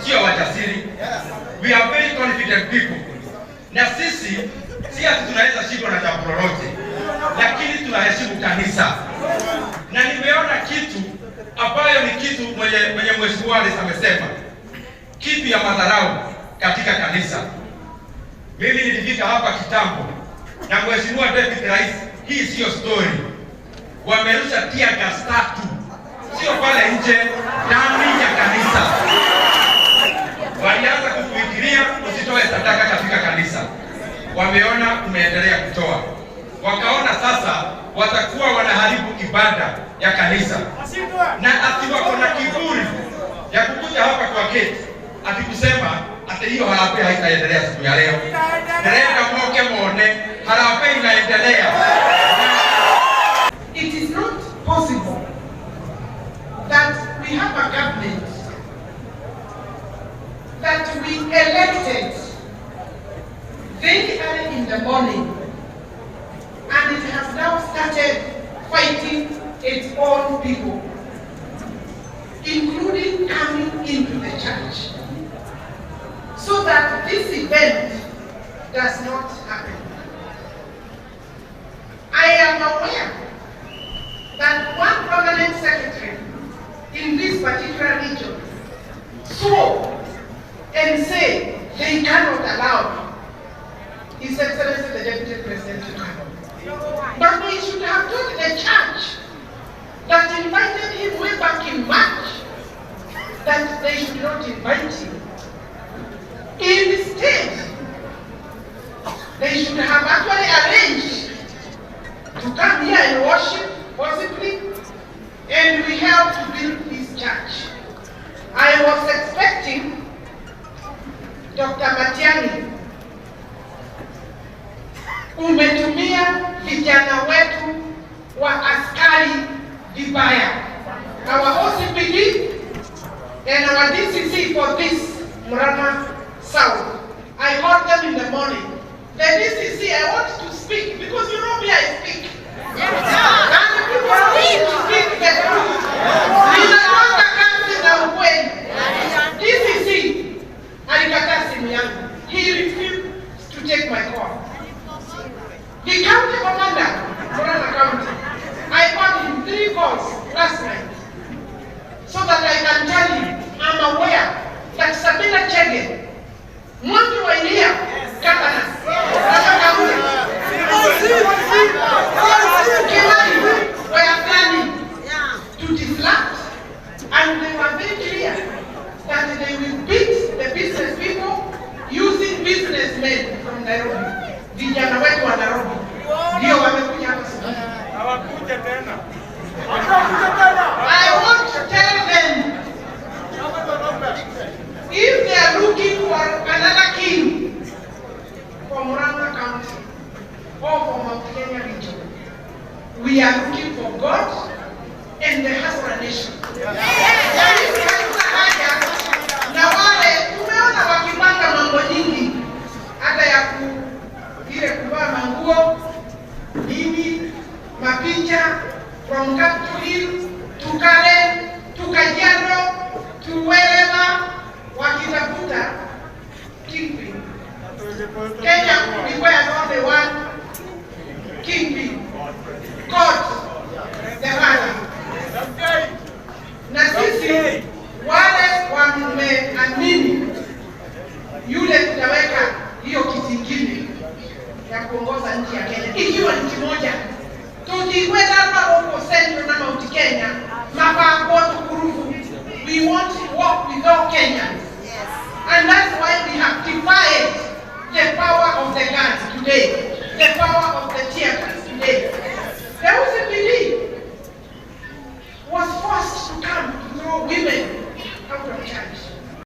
sio wajasiri. We are very confident people. Na sisi si ati tunaweza shindwa na jambo lolote, lakini tunaheshimu kanisa. Na nimeona kitu ambayo ni kitu mwenye mheshimiwa rais amesema, kitu ya madharau katika kanisa. Mimi nilifika hapa kitambo na mheshimiwa deputy rais, hii sio story. Wamerusha tear gas 3, sio pale nje, ndani ya kanisa. Walianza kufikiria usitoe sadaka katika kanisa. Wameona umeendelea kutoa, wakaona sasa watakuwa wanaharibu ibada ya kanisa, na ati wako na kiburi ya kukuja hapa kwa keti ati kusema ati hiyo harambee haitaendelea siku ya leo. Dereka mwoke muone harambee inaendelea. It is not possible that we have a government that we elected very early in the morning, and it has now started fighting its own people, including coming into the church, so that this event does not happen. I am aware that one permanent secretary in this particular region swore and said they cannot allow His Excellency the Deputy President to come. But they should have told the church that invited him way back in March that they should not invite him. Instead, they should have actually arranged to come here and worship, possibly, and we help to build this church. I was expecting Dr. Matiang'i, umetumia vijana wetu wa askari vibaya, our OCPD and our DCC for this Murang'a South. I called them in the morning. The DCC, I want to speak because you know me, I speak. And the people need to speak the truth. Ninatoka kazi na ukweli. DCC alikataa simu yangu. He refused to take my call. The county commander, Murang'a County, I called him 3 calls last night so that I can tell him I'm aware that Sabina Chege, Mwangi wa Ilia, Katana, Kimani were planning to disrupt, and they were very clear that they will beat the business people using businessmen from Nairobi. Vijana wetu wa Nairobi ndio wamekuja hapa sasa. Hawakuja tena. I want to tell them, if they are looking for another king for Murang'a County or for Mount Kenya region, we are looking for God and the Hasra nation. Na wale tumeona wakipanga mambo nyingi hata ya ile kuvaa manguo nini, mapicha from Capitol Hill to Karen to Kajiado to wherever, wakitafuta kingpin. Kenya, we were not the one kingpin. God, the Father. Na sisi wale wameamini yule tutaweka hiyo kizingine ya kuongoza nchi ya Kenya, ikiwa nchi moja tukikwenda hapa huko Central na Mount Kenya mapango tukurufu. We want to walk with all Kenyans. Yes. And that's why we have defied the power of the guns today, the power of the tear gas.